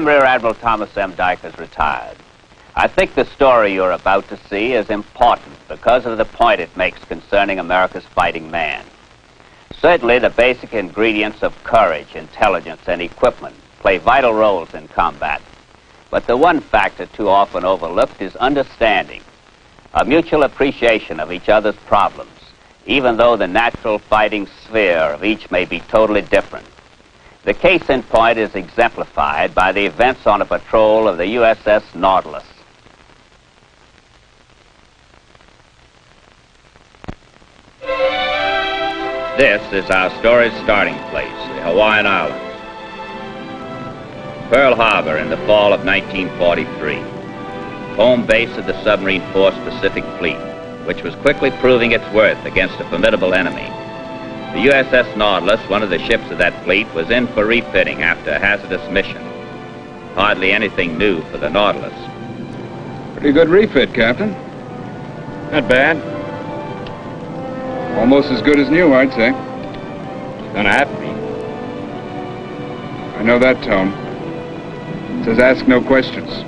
I'm Rear Admiral Thomas M. Dykers, retired. I think the story you're about to see is important because of the point it makes concerning America's fighting man. Certainly, the basic ingredients of courage, intelligence, and equipment play vital roles in combat. But the one factor too often overlooked is understanding, a mutual appreciation of each other's problems, even though the natural fighting sphere of each may be totally different. The case in point is exemplified by the events on a patrol of the USS Nautilus. This is our story's starting place, the Hawaiian Islands. Pearl Harbor in the fall of 1943, home base of the Submarine Force Pacific Fleet, which was quickly proving its worth against a formidable enemy. The USS Nautilus, one of the ships of that fleet, was in for refitting after a hazardous mission. Hardly anything new for the Nautilus. Pretty good refit, Captain. Not bad. Almost as good as new, I'd say. Gonna have to be. I know that tone. It says ask no questions.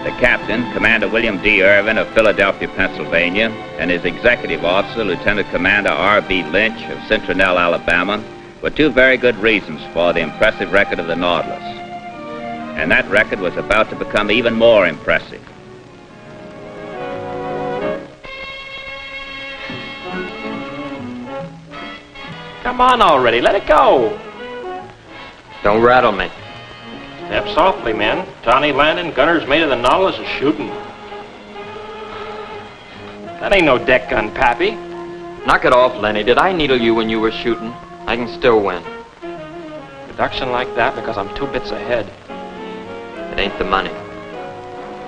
The captain, Commander William D. Irvin of Philadelphia, Pennsylvania, and his executive officer, Lieutenant Commander R.B. Lynch of Citronelle, Alabama, were two very good reasons for the impressive record of the Nautilus. And that record was about to become even more impressive. Come on already, let it go. Don't rattle me. Step softly, men. Johnny Landon, gunner's mate of the Nautilus, is shooting. That ain't no deck gun, Pappy. Knock it off, Lenny. Did I needle you when you were shooting? I can still win. Reduction like that because I'm 2 bits ahead. It ain't the money.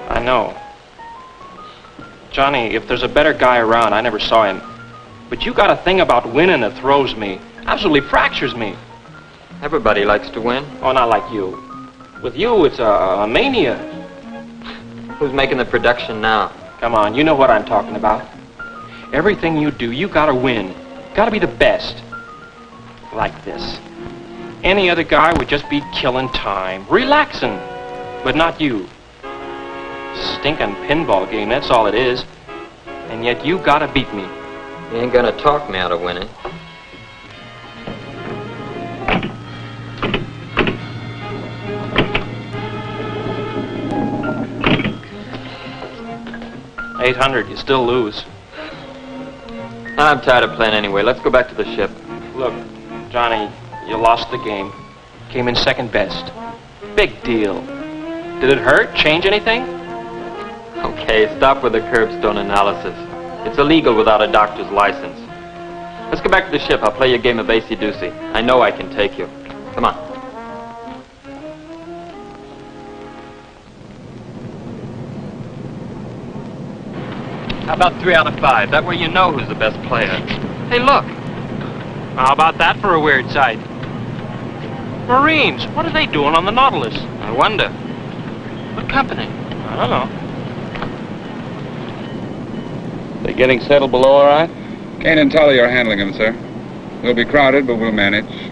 I know. Johnny, if there's a better guy around, I never saw him. But you got a thing about winning that throws me. Absolutely fractures me. Everybody likes to win. Oh, not like you. With you, it's a mania. Who's making the production now? Come on, you know what I'm talking about. Everything you do, you gotta win. Gotta be the best. Like this. Any other guy would just be killing time, relaxing. But not you. Stinking pinball game, that's all it is. And yet you gotta beat me. You ain't gonna talk me out of winning. $800, you still lose. I'm tired of playing anyway. Let's go back to the ship. Look, Johnny, you lost the game. Came in second best. Big deal. Did it hurt? Change anything? Okay, stop with the curbstone analysis. It's illegal without a doctor's license. Let's go back to the ship. I'll play you a game of acey-deucey. I know I can take you. Come on. How about 3 out of 5? That way you know who's the best player. Hey, look. How about that for a weird sight? Marines, what are they doing on the Nautilus? I wonder. What company? I don't know. They getting settled below all right? Kane and Tully are handling them, sir. We'll be crowded, but we'll manage.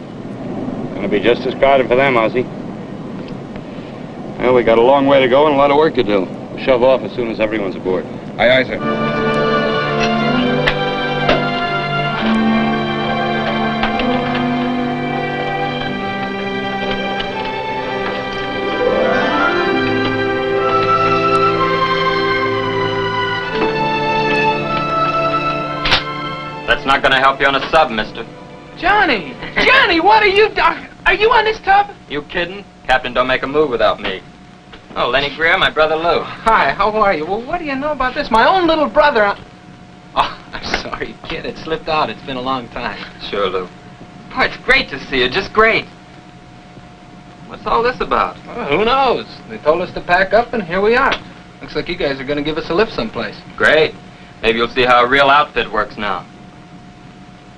Gonna be just as crowded for them, Ozzy. Well, we got a long way to go and a lot of work to do. We'll shove off as soon as everyone's aboard. Aye, aye, sir. That's not gonna help you on a sub, mister. Johnny! Johnny, what are you doing? Are you on this tub? You kidding? Captain don't make a move without me. Oh, Lenny Greer, my brother Lou. Hi, how are you? Well, what do you know about this? My own little brother. Oh, I'm sorry, kid. It slipped out. It's been a long time. Sure, Lou. Boy, it's great to see you. Just great. What's all this about? Well, who knows? They told us to pack up, and here we are. Looks like you guys are going to give us a lift someplace. Great. Maybe you'll see how a real outfit works now.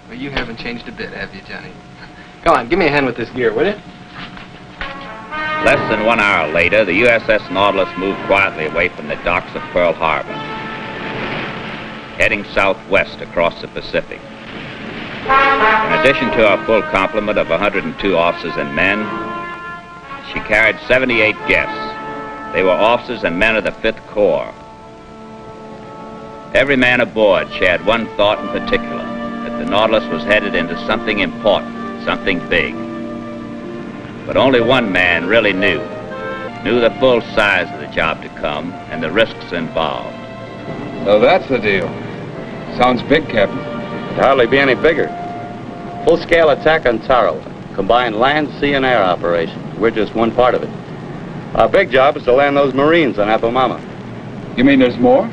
Well, you haven't changed a bit, have you, Johnny? Come on, give me a hand with this gear, will you? Less than 1 hour later, the USS Nautilus moved quietly away from the docks of Pearl Harbor, heading southwest across the Pacific. In addition to our full complement of 102 officers and men, she carried 78 guests. They were officers and men of the 5th Corps. Every man aboard shared one thought in particular, that the Nautilus was headed into something important, something big. But only one man really knew the full size of the job to come and the risks involved. So that's the deal. Sounds big, Captain. It'd hardly be any bigger. Full-scale attack on Tarawa. Combined land, sea, and air operations. We're just one part of it. Our big job is to land those Marines on Apamama. You mean there's more?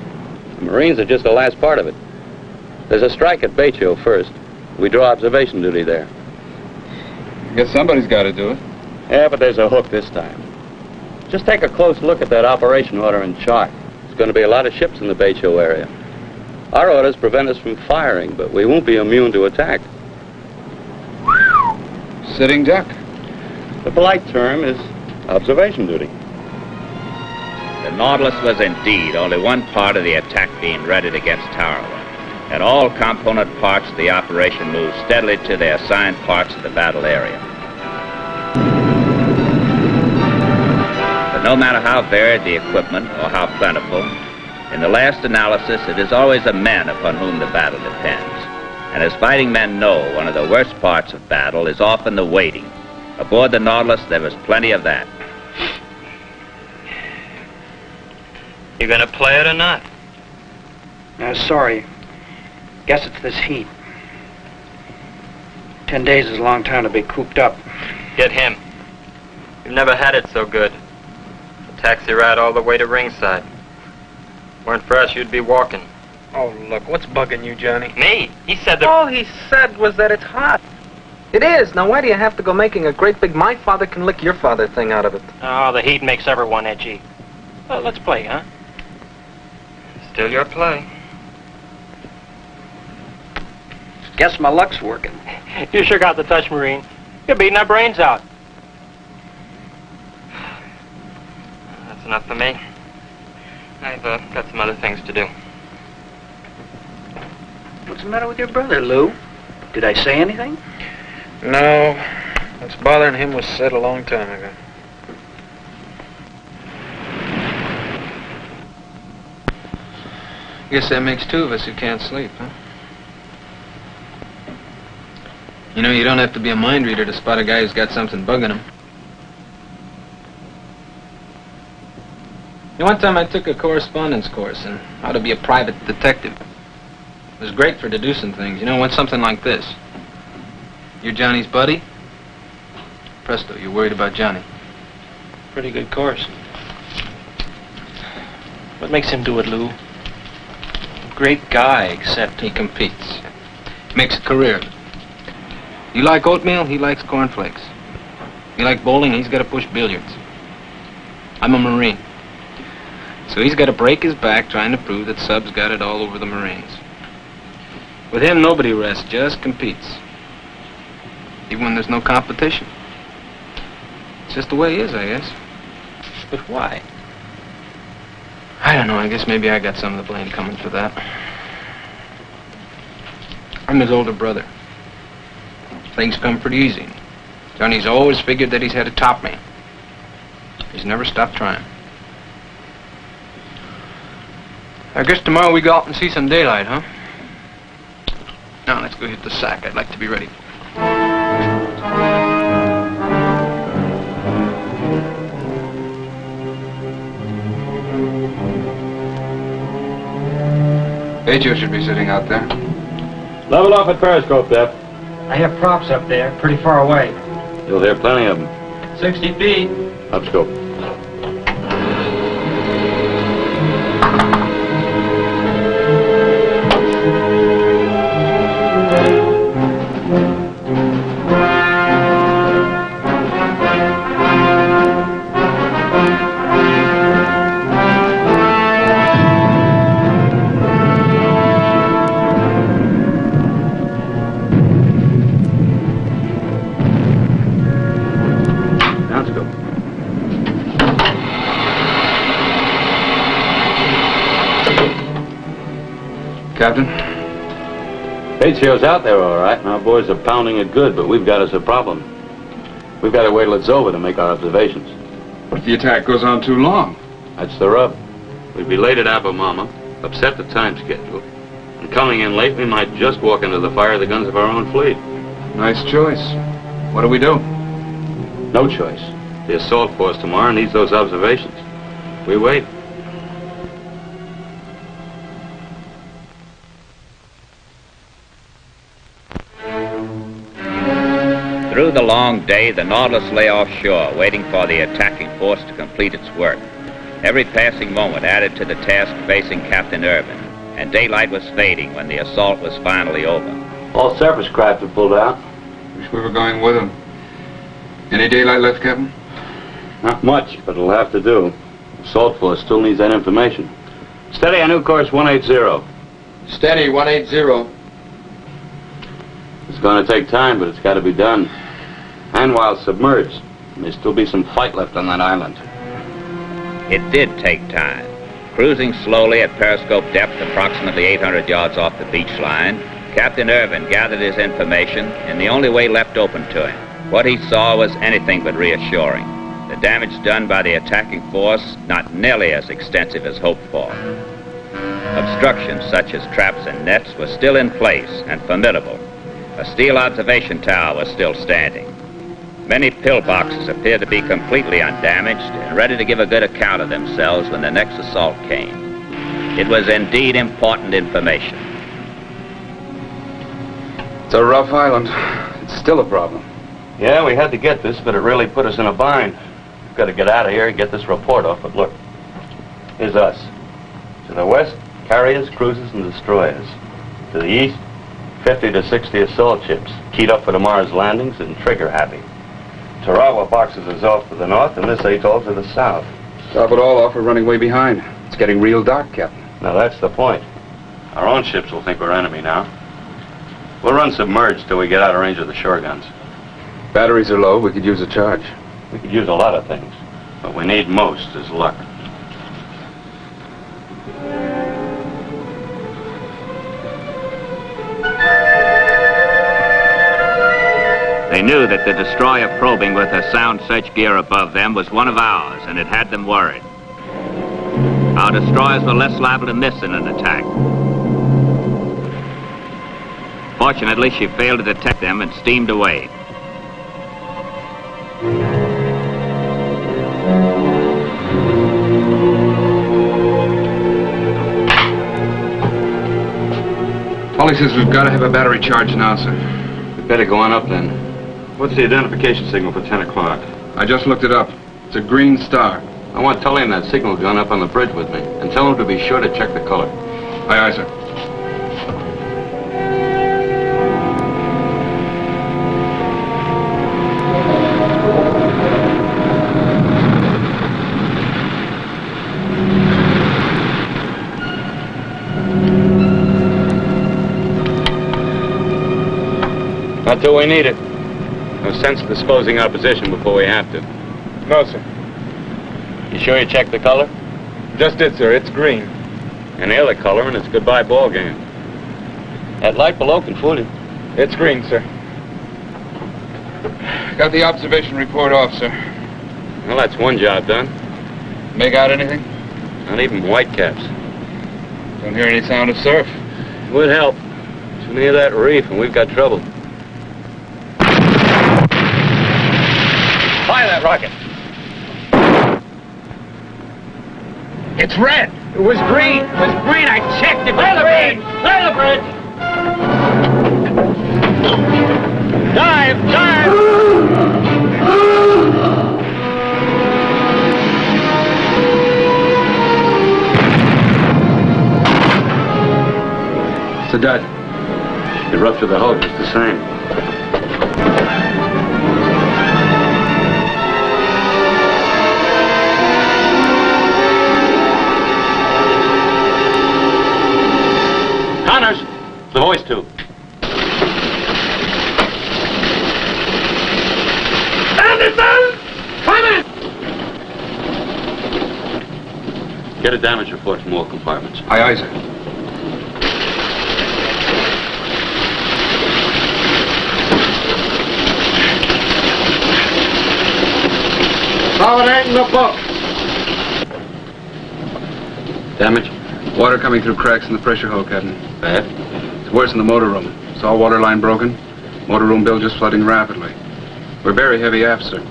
The Marines are just the last part of it. There's a strike at Becho first. We draw observation duty there. I guess somebody's got to do it. Yeah, but there's a hook this time. Just take a close look at that operation order and chart. There's going to be a lot of ships in the Becho area. Our orders prevent us from firing, but we won't be immune to attack. Sitting duck. The polite term is observation duty. The Nautilus was indeed only one part of the attack being readied against Tarawa, and all component parts of the operation moved steadily to their assigned parts of the battle area. But no matter how varied the equipment or how plentiful, in the last analysis, it is always the men upon whom the battle depends. And as fighting men know, one of the worst parts of battle is often the waiting. Aboard the Nautilus, there was plenty of that. You gonna play it or not? Sorry. Guess it's this heat. 10 days is a long time to be cooped up. Get him. You've never had it so good. A taxi ride all the way to ringside. Weren't for us, you'd be walking. Oh, look, what's bugging you, Johnny? Me? He said that... All he said was that it's hot. It is. Now, why do you have to go making a great big my father can lick your father thing out of it? Oh, the heat makes everyone edgy. Well, let's play, huh? Still your play. Guess my luck's working. You sure got the touch, Marine. You're beating our brains out. That's enough for me. I've got some other things to do. What's the matter with your brother, Lou? Did I say anything? No. What's bothering him was said a long time ago. Guess that makes two of us who can't sleep, huh? You know, you don't have to be a mind reader to spot a guy who's got something bugging him. You know, one time I took a correspondence course on how to be a private detective. It was great for deducing things. You know, when something like this. You're Johnny's buddy? Presto, you're worried about Johnny. Pretty good course. What makes him do it, Lou? Great guy, except He competes. Makes a career of it. You like oatmeal, he likes cornflakes. You like bowling, he's got to push billiards. I'm a Marine. So he's got to break his back trying to prove that Sub's got it all over the Marines. With him, nobody rests, just competes. Even when there's no competition. It's just the way he is, I guess. But why? I don't know, I guess maybe I got some of the blame coming for that. I'm his older brother. Things come pretty easy. Johnny's always figured that he's had to top me. He's never stopped trying. I guess tomorrow we go out and see some daylight, huh? Now let's go hit the sack. I'd like to be ready. Becho should be sitting out there. Level off at periscope, Ep. I have props up there, pretty far away. You'll hear plenty of them. 60 feet. Upscope. Captain? Becho's out there all right, and our boys are pounding it good, but we've got us a problem. We've got to wait till it's over to make our observations. What if the attack goes on too long? That's the rub. We'd be late at Abomama, upset the time schedule, and coming in late, we might just walk into the fire of the guns of our own fleet. Nice choice. What do we do? No choice. The assault force tomorrow needs those observations. We wait. Through the long day, the Nautilus lay offshore, waiting for the attacking force to complete its work. Every passing moment added to the task facing Captain Irvin, and daylight was fading when the assault was finally over. All surface craft have pulled out. Wish we were going with them. Any daylight left, Captain? Not much, but it'll have to do. The assault force still needs that information. Steady on new course 180. Steady, 180. It's going to take time, but it's got to be done. And while submerged, there'll still be some fight left on that island. It did take time. Cruising slowly at periscope depth approximately 800 yards off the beach line, Captain Irvin gathered his information in the only way left open to him. What he saw was anything but reassuring. The damage done by the attacking force not nearly as extensive as hoped for. Obstructions such as traps and nets were still in place and formidable. A steel observation tower was still standing. Many pillboxes appeared to be completely undamaged and ready to give a good account of themselves when the next assault came. It was indeed important information. It's a rough island. It's still a problem. Yeah, we had to get this, but it really put us in a bind. We've got to get out of here and get this report off, but look, here's us. To the west, carriers, cruisers, and destroyers. To the east, 50 to 60 assault ships, keyed up for tomorrow's landings and trigger-happy. Tarawa boxes us off to the north, and this atoll to the south. Top it all off, we're running way behind. It's getting real dark, Captain. Now, that's the point. Our own ships will think we're enemy now. We'll run submerged till we get out of range of the shore guns. Batteries are low, we could use a charge. We could use a lot of things, but we need most is luck. They knew that the destroyer probing with her sound search gear above them was one of ours, and it had them worried. Our destroyers were less liable to miss in an attack. Fortunately, she failed to detect them and steamed away. Polly says we've got to have a battery charge now, sir. We'd better go on up then. What's the identification signal for 10 o'clock? I just looked it up. It's a green star. I want Tully and that signal gun up on the bridge with me, and tell him to be sure to check the color. Aye, aye, sir. Not till we need it. No sense disclosing our position before we have to. No, sir. You sure you checked the color? Just did, sir. It's green. Any other color, and it's goodbye ball game. That light below can fool you. It's green, sir. Got the observation report off, sir. Well, that's one job done. Make out anything? Not even whitecaps. Don't hear any sound of surf. Would help. Too near that reef, and we've got trouble. Fire that rocket! It's red. It was green. It was green. I checked it. Clear the bridge. Clear the bridge. Dive. Dive. It's a dud. You ruptured the hull just the same. Connors, the voice tube. Anderson! Come in! Get a damage report from all compartments. Aye, aye, sir. How it ain't in the book. Damage? Water coming through cracks in the pressure hull, Captain. Bad? It's worse in the motor room. Saw water line broken. Motor room bilge is flooding rapidly. We're very heavy aft, sir.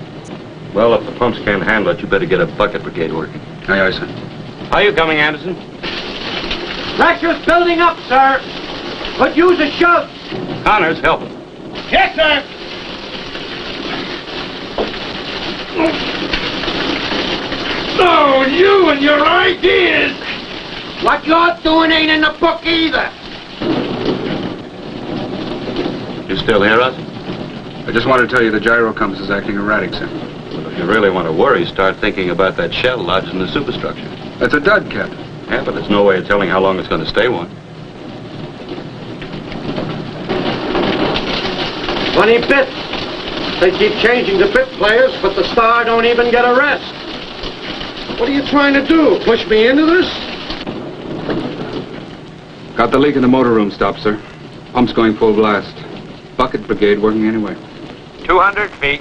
Well, if the pumps can't handle it, you better get a bucket brigade working. Aye, aye, sir. How are you coming, Anderson? Pressure's building up, sir. Could use a shove. Connors, help. Yes, sir. Oh, you and your ideas. What you're doing ain't in the book either. You still hear us? I just want to tell you the gyro compass is acting erratic, sir. Well, if you really want to worry, start thinking about that shell lodged in the superstructure. That's a dud, Captain. Yeah, but there's no way of telling how long it's going to stay one. 20 bits. They keep changing the bit players, but the star don't even get a rest. What are you trying to do? Push me into this? Got the leak in the motor room stopped, sir. Pump's going full blast. Bucket brigade working anyway. 200 feet.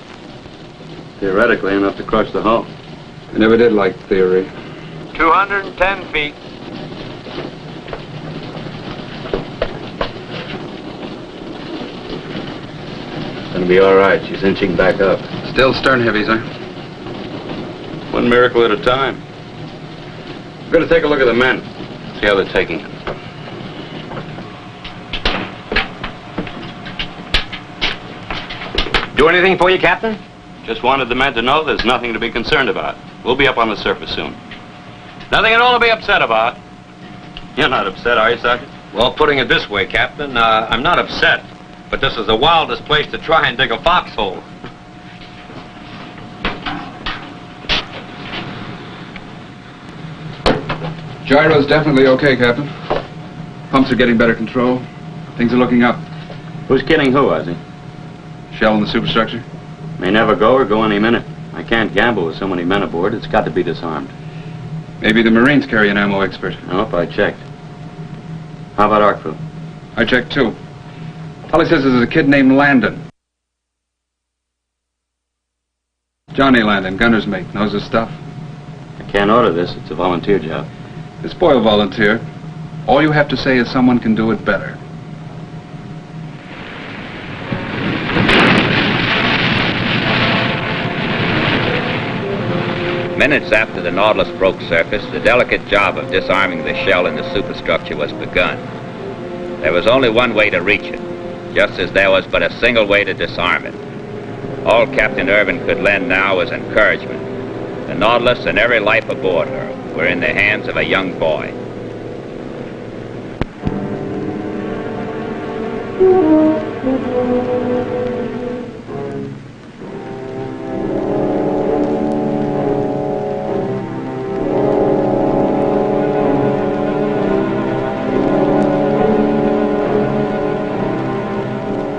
Theoretically, enough to crush the hull. I never did like theory. 210 feet. Gonna be all right. She's inching back up. Still stern heavy, sir. One miracle at a time. We're gonna take a look at the men. See how they're taking it. Do anything for you, Captain? Just wanted the men to know there's nothing to be concerned about. We'll be up on the surface soon. Nothing at all to be upset about. You're not upset, are you, Sergeant? Well, putting it this way, Captain, I'm not upset. But this is the wildest place to try and dig a foxhole. Gyro's definitely okay, Captain. Pumps are getting better control. Things are looking up. Who's kidding who, Ozzy? Shell in the superstructure? May never go or go any minute. I can't gamble with so many men aboard. It's got to be disarmed. Maybe the Marines carry an ammo expert. Nope, I checked. How about our crew? I checked too. All he says is there's a kid named Landon. Johnny Landon, gunner's mate, knows his stuff. I can't order this. It's a volunteer job. This boy will volunteer. All you have to say is someone can do it better. Minutes after the Nautilus broke surface, the delicate job of disarming the shell in the superstructure was begun. There was only one way to reach it, just as there was but a single way to disarm it. All Captain Irvin could lend now was encouragement. The Nautilus and every life aboard her were in the hands of a young boy.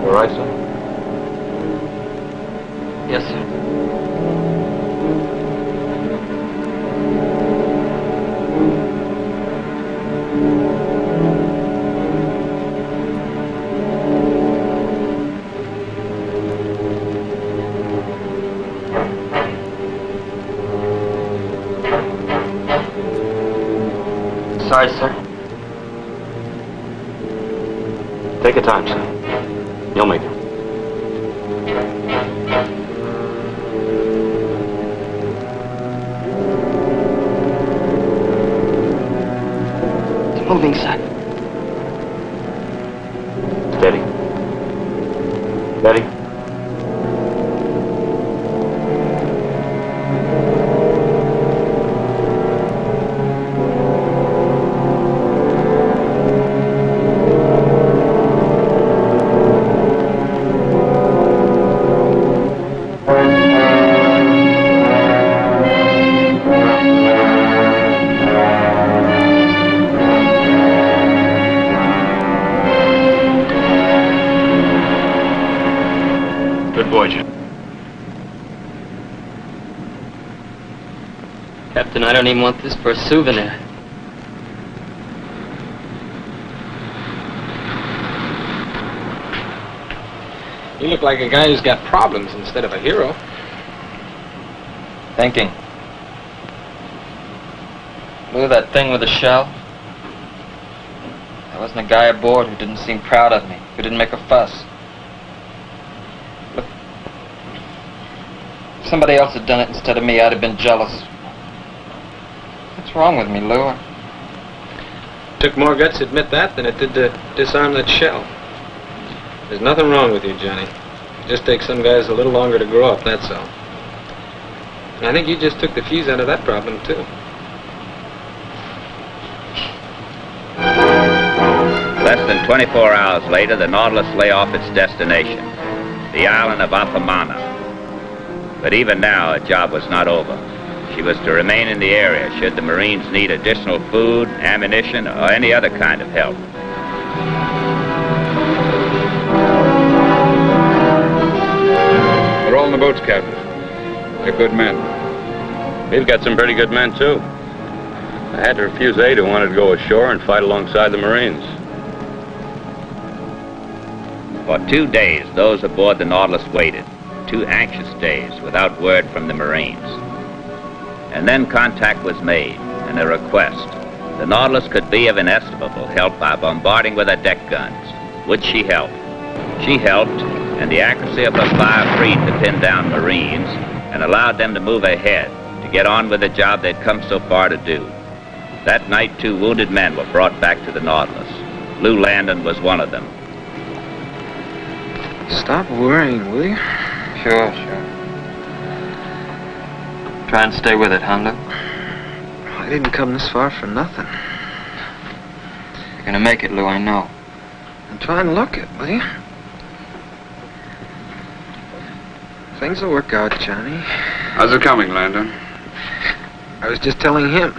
All right, sir? Yes, sir. Sorry, sir. Take your time, sir. You'll make it. It's moving, son. Steady. Steady. Good boy, Jim. Captain, I don't even want this for a souvenir. You look like a guy who's got problems instead of a hero. Thinking. Lou, that thing with the shell? There wasn't a guy aboard who didn't seem proud of me, who didn't make a fuss. Look, if somebody else had done it instead of me, I'd have been jealous. What's wrong with me, Lou? Took more guts to admit that than it did to disarm that shell. There's nothing wrong with you, Johnny. It just takes some guys a little longer to grow up, that's all. And I think you just took the fuse out of that problem, too. Less than 24 hours later, the Nautilus lay off its destination, the island of Apamana. But even now, her job was not over. She was to remain in the area should the Marines need additional food, ammunition, or any other kind of help. They're all in the boats, Captain. They're good men. We've got some pretty good men, too. I had to refuse aid who wanted to go ashore and fight alongside the Marines. For 2 days, those aboard the Nautilus waited. 2 anxious days without word from the Marines. And then contact was made, and a request. The Nautilus could be of inestimable help by bombarding with her deck guns. Would she help? She helped, and the accuracy of her fire freed the pinned down Marines and allowed them to move ahead, to get on with the job they'd come so far to do. That night, 2 wounded men were brought back to the Nautilus. Lou Landon was one of them. Stop worrying, will you? Sure. Try and stay with it, huh, Lou? I didn't come this far for nothing. You're gonna make it, Lou, I know. And try and look it, will you? Things will work out, Johnny. How's it coming, Landon? I was just telling him.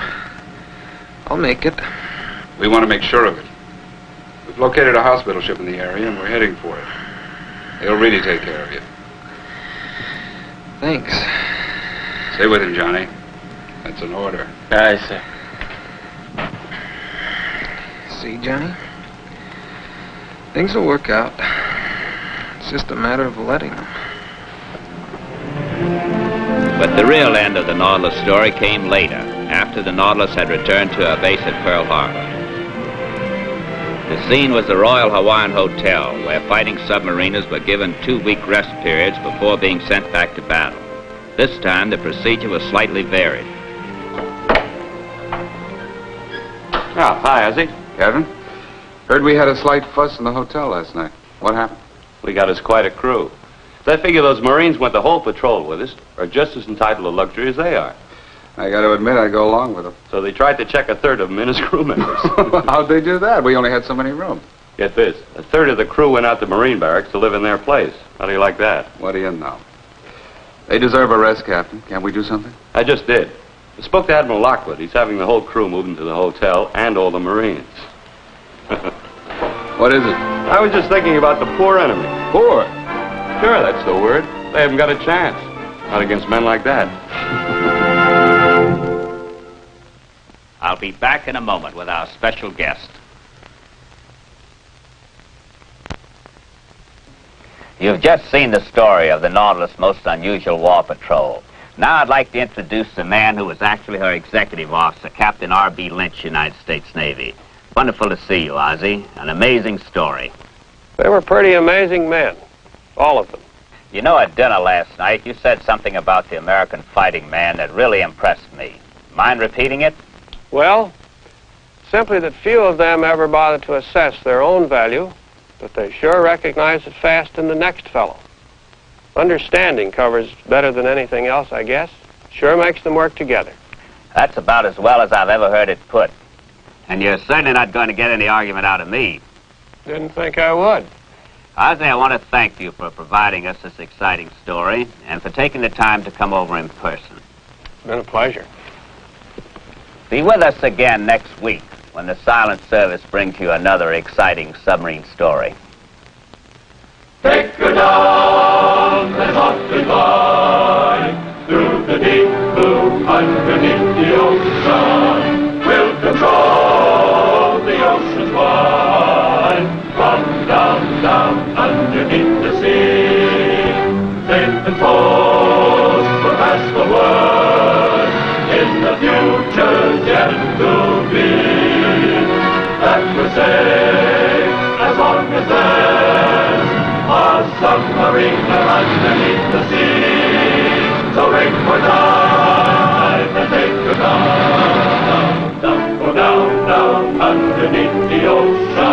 I'll make it. We want to make sure of it. We've located a hospital ship in the area, and we're heading for it. They'll really take care of you. Thanks. Stay with him, Johnny. That's an order. Aye, sir. See, Johnny? Things will work out. It's just a matter of letting them. But the real end of the Nautilus story came later, after the Nautilus had returned to her base at Pearl Harbor. The scene was the Royal Hawaiian Hotel, where fighting submariners were given 2-week rest periods before being sent back to battle. This time, the procedure was slightly varied. Oh, hi, Ozzy. Kevin? Heard we had a slight fuss in the hotel last night. What happened? We got us quite a crew. I figure those Marines went the whole patrol with us, are just as entitled to luxury as they are. I got to admit, I'd go along with them. So they tried to check a third of them in as crew members. How'd they do that? We only had so many rooms. Get this, a third of the crew went out to Marine barracks to live in their place. How do you like that? What do you know? They deserve a rest, Captain. Can't we do something? I just did. I spoke to Admiral Lockwood. He's having the whole crew moved into the hotel and all the Marines. What is it? I was just thinking about the poor enemy. Poor? Sure, that's the word. They haven't got a chance. Not against men like that. I'll be back in a moment with our special guest. You've just seen the story of the Nautilus' most unusual war patrol. Now I'd like to introduce the man who was actually her executive officer, Captain R.B. Lynch, United States Navy. Wonderful to see you, Ozzy. An amazing story. They were pretty amazing men, all of them. You know, at dinner last night, you said something about the American fighting man that really impressed me. Mind repeating it? Well, simply that few of them ever bother to assess their own value, but they sure recognize it fast in the next fellow. Understanding covers better than anything else, I guess. Sure makes them work together. That's about as well as I've ever heard it put. And you're certainly not going to get any argument out of me. Didn't think I would. Ozzy, I want to thank you for providing us this exciting story and for taking the time to come over in person. It's been a pleasure. Be with us again next week when the Silent Service brings you another exciting submarine story. Take her down, let's softly glide through the deep blue underneath the ocean. We'll control the oceans wide from down, down underneath the sea. Safe and forth, we'll pass the word. submarines are underneath the sea. So ring for dive and take your dive. Down, go down, down underneath the ocean.